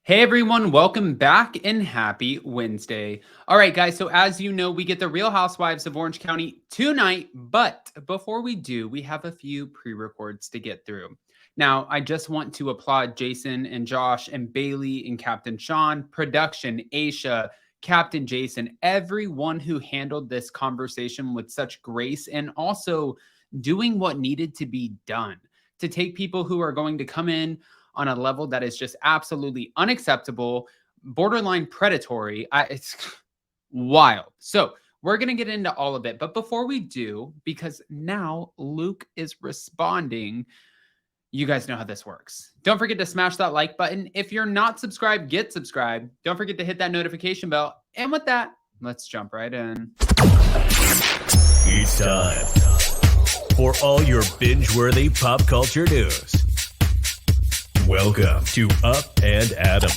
Hey everyone, welcome back and happy Wednesday. All right, guys, so as you know, we get the Real Housewives of Orange County tonight, but before we do, we have a few pre-records to get through. Now, I just want to applaud Jason and Josh and Bailey and Captain Sean, production, Aisha, Captain Jason, everyone who handled this conversation with such grace and also doing what needed to be done to take people who are going to come in on a level that is just absolutely unacceptable, borderline predatory. It's wild. So we're going to get into all of it. But before we do, because now Luke is responding, you guys know how this works. Don't forget to smash that like button. If you're not subscribed, get subscribed. Don't forget to hit that notification bell. And with that, let's jump right in. It's time for all your binge-worthy pop culture news. Welcome to Up and Adam.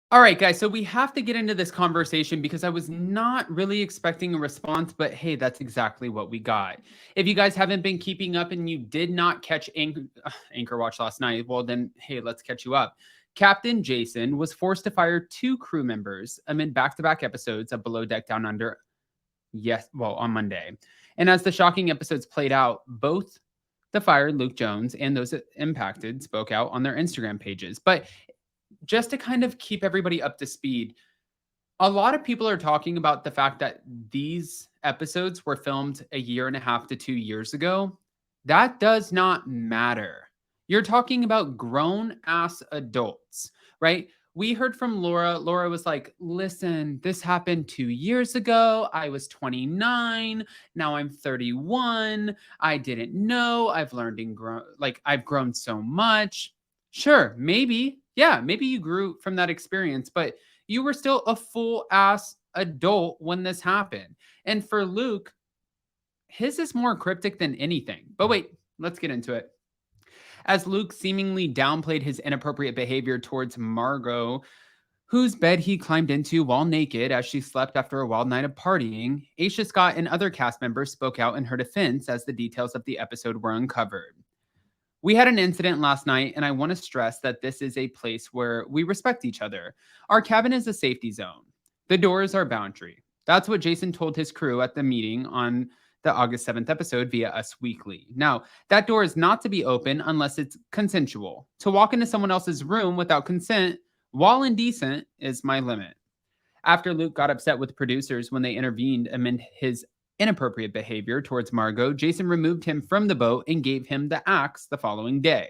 All right, guys, so we have to get into this conversation because I was not really expecting a response, but hey, that's exactly what we got. If you guys haven't been keeping up and you did not catch Anchor Watch last night, well then, hey, let's catch you up. Captain Jason was forced to fire 2 crew members amid back-to-back episodes of Below Deck Down Under, on Monday. And as the shocking episodes played out, both the fired Luke Jones and those impacted spoke out on their Instagram pages. But just to kind of keep everybody up to speed, a lot of people are talking about the fact that these episodes were filmed 1.5 to 2 years ago. That does not matter. You're talking about grown-ass adults, right? We heard from Laura. Laura was like, listen, this happened 2 years ago. I was 29. Now I'm 31. I didn't know. I've learned and grown. I've grown so much. Sure, maybe. Yeah, maybe you grew from that experience, but you were still a full-ass adult when this happened. And for Luke, his is more cryptic than anything. But wait, let's get into it. As Luke seemingly downplayed his inappropriate behavior towards Margot, whose bed he climbed into while naked as she slept after a wild night of partying, Aisha Scott and other cast members spoke out in her defense as the details of the episode were uncovered. We had an incident last night, and I want to stress that this is a place where we respect each other. Our cabin is a safety zone. The door is our boundary. That's what Jason told his crew at the meeting on the August 7th episode via Us Weekly. Now, that door is not to be open unless it's consensual. To walk into someone else's room without consent, while indecent, is my limit. After Luke got upset with producers when they intervened amid his inappropriate behavior towards Margot, Jason removed him from the boat and gave him the axe the following day.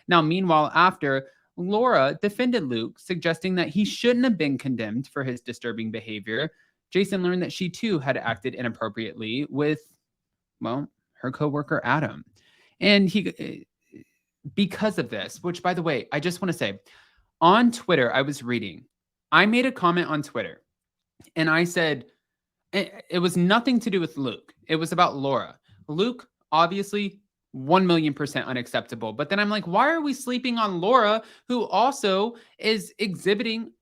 Now, meanwhile, after, Laura defended Luke, suggesting that he shouldn't have been condemned for his disturbing behavior. Jason learned that she too had acted inappropriately with, her coworker Adam. And because of this, which by the way, I just want to say, on Twitter, I was reading, I made a comment on Twitter and I said, it was nothing to do with Luke. It was about Laura. Luke, obviously, 1,000,000% unacceptable. But then I'm like, why are we sleeping on Laura, who also is exhibiting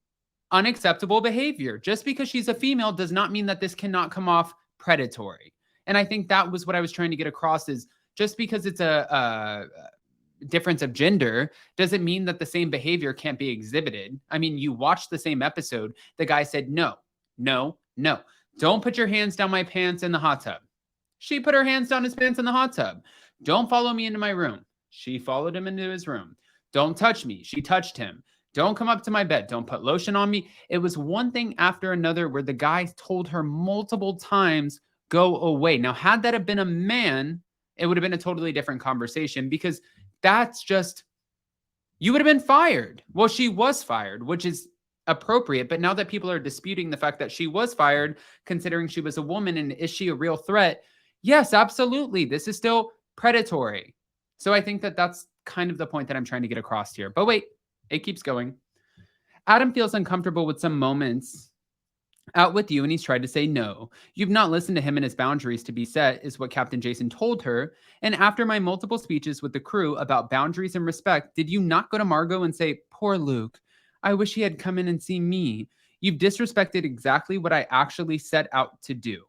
unacceptable behavior? Just because she's a female does not mean that this cannot come off predatory. And I think that was what I was trying to get across, is just because it's a difference of gender doesn't mean that the same behavior can't be exhibited. I mean, you watched the same episode. The guy said, no. Don't put your hands down my pants in the hot tub. She put her hands down his pants in the hot tub. Don't follow me into my room. She followed him into his room. Don't touch me. She touched him. Don't come up to my bed. Don't put lotion on me. It was one thing after another where the guy told her multiple times, go away. Now, had that have been a man, it would have been a totally different conversation, because that's just, you would have been fired. Well, she was fired, which is appropriate. But now that people are disputing the fact that she was fired, considering she was a woman, and is she a real threat? Yes, absolutely. This is still predatory. So I think that that's kind of the point that I'm trying to get across here. But wait, it keeps going. Adam feels uncomfortable with some moments out with you, and he's tried to say no. You've not listened to him and his boundaries to be set, is what Captain Jason told her. And after my multiple speeches with the crew about boundaries and respect, did you not go to Margot and say, poor Luke, I wish he had come in and seen me. You've disrespected exactly what I actually set out to do.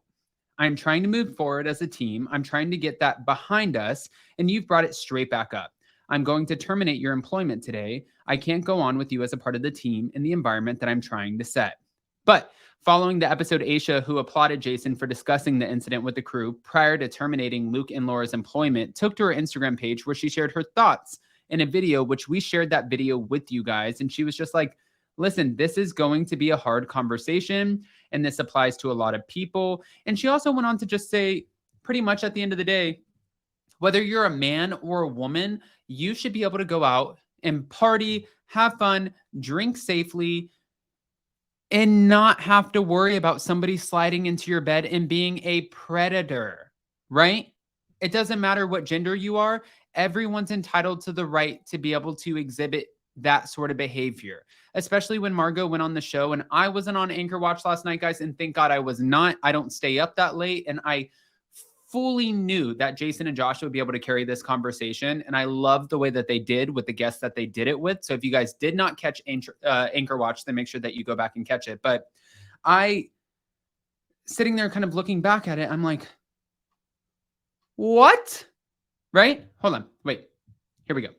I'm trying to move forward as a team. I'm trying to get that behind us, and you've brought it straight back up. I'm going to terminate your employment today. I can't go on with you as a part of the team in the environment that I'm trying to set. But following the episode, Aisha, who applauded Jason for discussing the incident with the crew prior to terminating Luke and Laura's employment, took to her Instagram page where she shared her thoughts in a video, which we shared that video with you guys. And she was just like, listen, this is going to be a hard conversation, and this applies to a lot of people. And she also went on to just say, pretty much at the end of the day, whether you're a man or a woman, you should be able to go out and party, have fun, drink safely, and not have to worry about somebody sliding into your bed and being a predator, right? It doesn't matter what gender you are. Everyone's entitled to the right to be able to exhibit that sort of behavior, especially when Margot went on the show. And I wasn't on Anchor Watch last night, guys, and thank God I was not. I don't stay up that late, and I fully knew that Jason and Josh would be able to carry this conversation. And I love the way that they did with the guests that they did it with. So if you guys did not catch Anchor Watch, then make sure that you go back and catch it. But I, sitting there kind of looking back at it, I'm like, what? Right? Hold on. Wait. Here we go.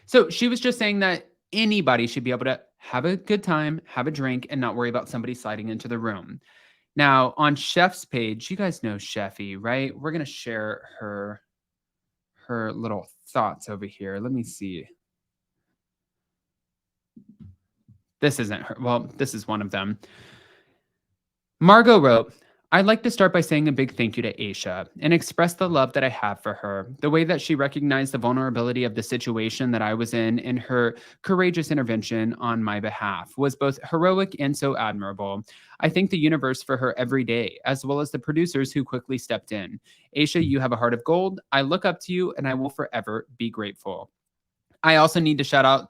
So she was just saying that anybody should be able to have a good time, have a drink, and not worry about somebody sliding into the room. Now, on Chef's page, you guys know Chefy, right? We're going to share her little thoughts over here. Let me see. This isn't her. Well, this is one of them. Margot wrote, I'd like to start by saying a big thank you to Aisha and express the love that I have for her. The way that she recognized the vulnerability of the situation that I was in and her courageous intervention on my behalf was both heroic and so admirable. I thank the universe for her every day, as well as the producers who quickly stepped in. Aisha, you have a heart of gold. I look up to you and I will forever be grateful. I also need to shout out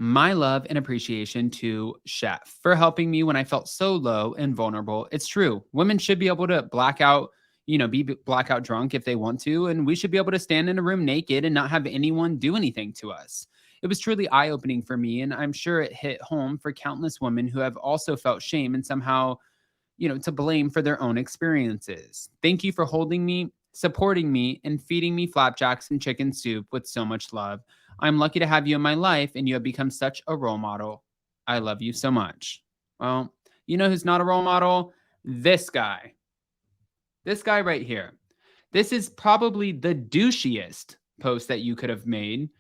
my love and appreciation to Chef for helping me when I felt so low and vulnerable. It's true. Women should be able to blackout, be blackout drunk if they want to. And we should be able to stand in a room naked and not have anyone do anything to us. It was truly eye-opening for me. And I'm sure it hit home for countless women who have also felt shame and somehow, to blame for their own experiences. Thank you for holding me, supporting me, and feeding me flapjacks and chicken soup with so much love. I'm lucky to have you in my life, and you have become such a role model. I love you so much. Well, you know who's not a role model? This guy. This guy right here. This is probably the douchiest post that you could have made,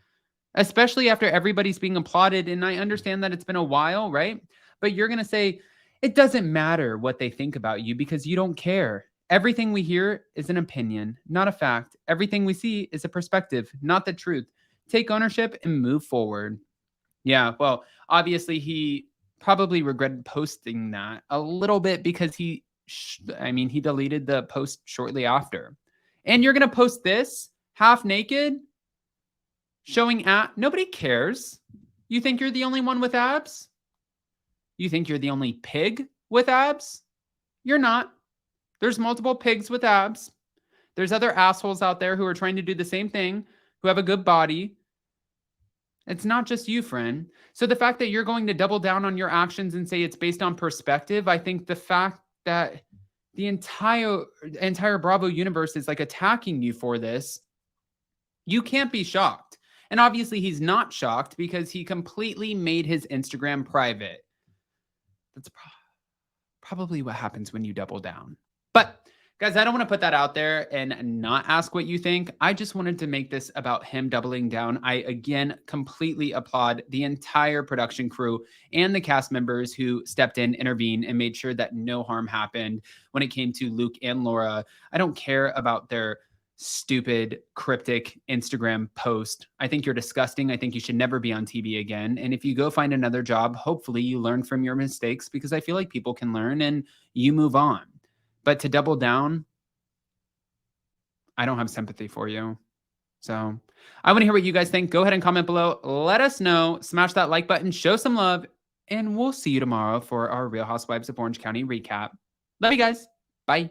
especially after everybody's being applauded. And I understand that it's been a while, right? But you're going to say, it doesn't matter what they think about you because you don't care. Everything we hear is an opinion, not a fact. Everything we see is a perspective, not the truth. Take ownership and move forward. Yeah, well, obviously he probably regretted posting that a little bit because he deleted the post shortly after. And you're going to post this half naked, showing nobody cares. You think you're the only one with abs? You think you're the only pig with abs? You're not. There's multiple pigs with abs. There's other assholes out there who are trying to do the same thing, who have a good body. It's not just you, friend. So the fact that you're going to double down on your actions and say it's based on perspective, I think the fact that the entire Bravo universe is like attacking you for this, you can't be shocked. And obviously he's not shocked because he completely made his Instagram private. That's probably what happens when you double down. But guys, I don't want to put that out there and not ask what you think. I just wanted to make this about him doubling down. I, again, completely applaud the entire production crew and the cast members who stepped in, intervened, and made sure that no harm happened when it came to Luke and Laura. I don't care about their stupid, cryptic Instagram post. I think you're disgusting. I think you should never be on TV again. And if you go find another job, hopefully you learn from your mistakes because I feel like people can learn and you move on. But to double down, I don't have sympathy for you. So I want to hear what you guys think. Go ahead and comment below. Let us know. Smash that like button. Show some love. And we'll see you tomorrow for our Real Housewives of Orange County recap. Love you guys. Bye.